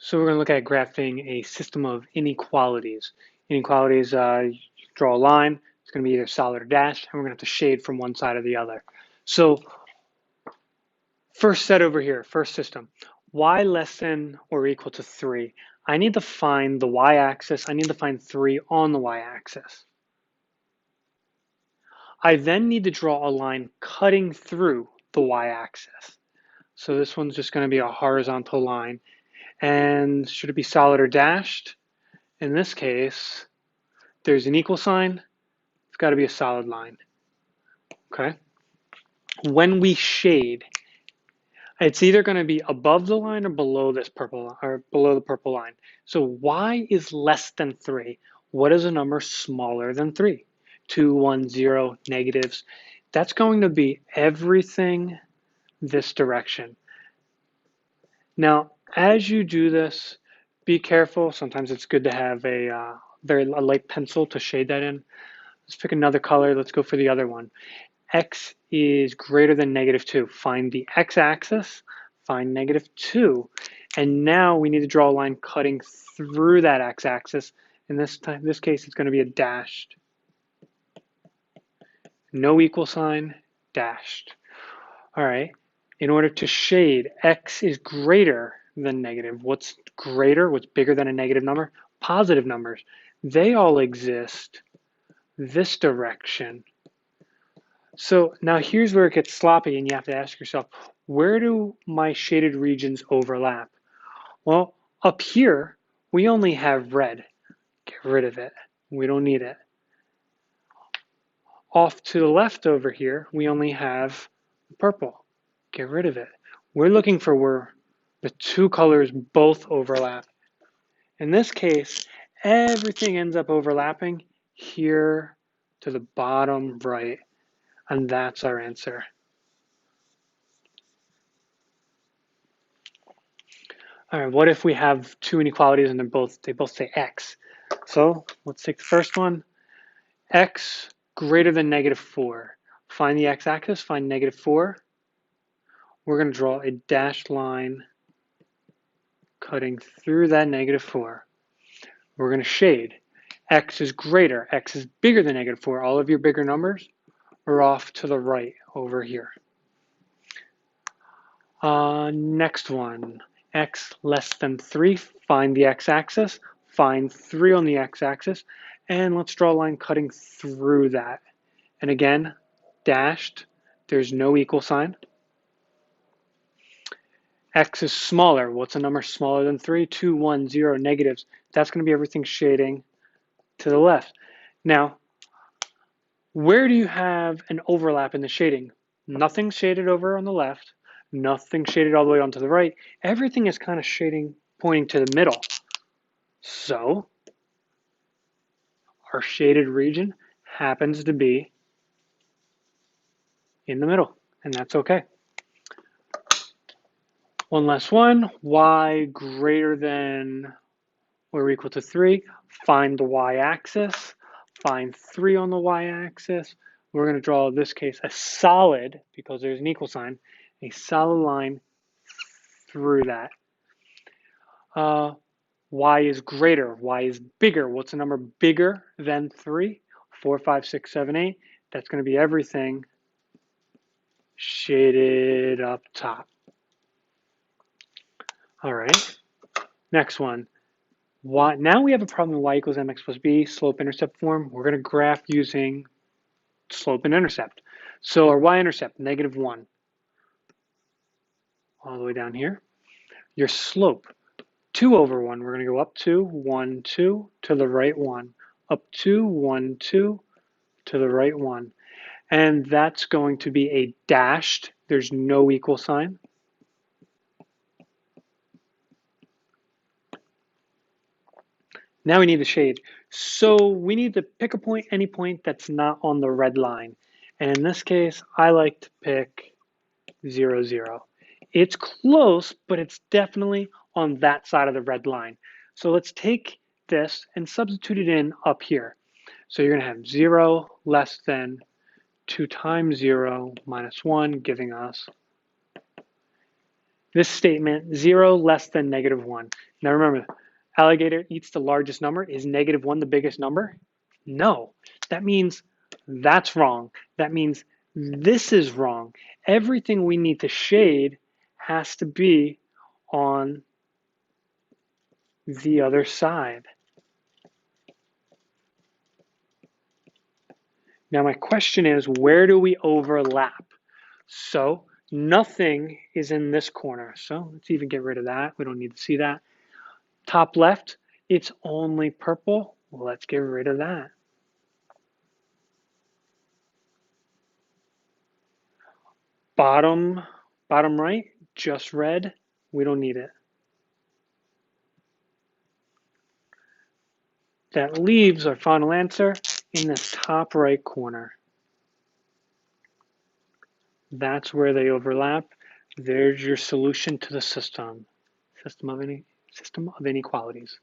So we're going to look at graphing a system of inequalities. Inequalities, you draw a line, it's going to be either solid or dashed, and we're going to have to shade from one side or the other. So first set over here, first system, y less than or equal to 3. I need to find the y-axis, I need to find 3 on the y-axis. I then need to draw a line cutting through the y-axis. So this one's just going to be a horizontal line. And should it be solid or dashed? In this case, there's an equal sign, it's got to be a solid line, okay? When we shade, it's either going to be above the line or below this purple, or below the purple line. So y is less than 3. What is a number smaller than 3? 2, 1, 0, negatives. That's going to be everything this direction. Now, as you do this, be careful. Sometimes it's good to have a light pencil to shade that in. Let's pick another color. Let's go for the other one. X is greater than -2. Find the x-axis, find -2, and now we need to draw a line cutting through that x-axis. In this case, it's going to be a dashed. No equal sign, dashed. All right. In order to shade, x is greater than negative. What's greater? What's bigger than a negative number? Positive numbers. They all exist this direction. So now here's where it gets sloppy and you have to ask yourself, where do my shaded regions overlap? Well, up here, we only have red. Get rid of it. We don't need it. Off to the left over here, we only have purple. Get rid of it. We're looking for where the two colors both overlap. In this case, everything ends up overlapping here to the bottom right, and that's our answer. All right, what if we have two inequalities and they both say x? So let's take the first one, x greater than -4. Find the x-axis, find -4. We're going to draw a dashed line cutting through that -4. We're going to shade. X is greater, x is bigger than -4. All of your bigger numbers are off to the right over here. Next one, x less than 3. Find the x-axis, find 3 on the x-axis, and let's draw a line cutting through that. And again, dashed, there's no equal sign. X is smaller. What's a number smaller than 3? 2, 1, 0, negatives. That's going to be everything shading to the left. Now, where do you have an overlap in the shading? Nothing shaded over on the left, nothing shaded all the way onto the right. Everything is kind of shading, pointing to the middle. So, our shaded region happens to be in the middle, and that's okay. One last one, y greater than or equal to 3. Find the y-axis, find 3 on the y-axis. We're going to draw, in this case, a solid, because there's an equal sign, a solid line through that. Y is greater, y is bigger. What's a number bigger than 3? 4, 5, 6, 7, 8. That's going to be everything shaded up top. All right, next one. Now we have a problem with y equals mx plus b, slope-intercept form. We're going to graph using slope and intercept. So our y-intercept, -1, all the way down here. Your slope, 2 over 1. We're going to go up 2, 1, 2, to the right 1. Up 2, 1, 2, to the right 1. And that's going to be a dashed. There's no equal sign. Now we need the shade. So we need to pick a point, any point that's not on the red line. And in this case, I like to pick 0, 0. It's close, but it's definitely on that side of the red line. So let's take this and substitute it in up here. So you're going to have 0 less than 2 times 0 minus 1, giving us this statement, 0 less than -1. Now remember, alligator eats the largest number. Is -1 the biggest number? No. That means that's wrong. That means this is wrong. Everything we need to shade has to be on the other side. Now my question is, where do we overlap? So nothing is in this corner. So let's even get rid of that. We don't need to see that. Top left, it's only purple. Well, let's get rid of that. Bottom right, just red. We don't need it. That leaves our final answer in the top right corner. That's where they overlap. There's your solution to the system of inequalities.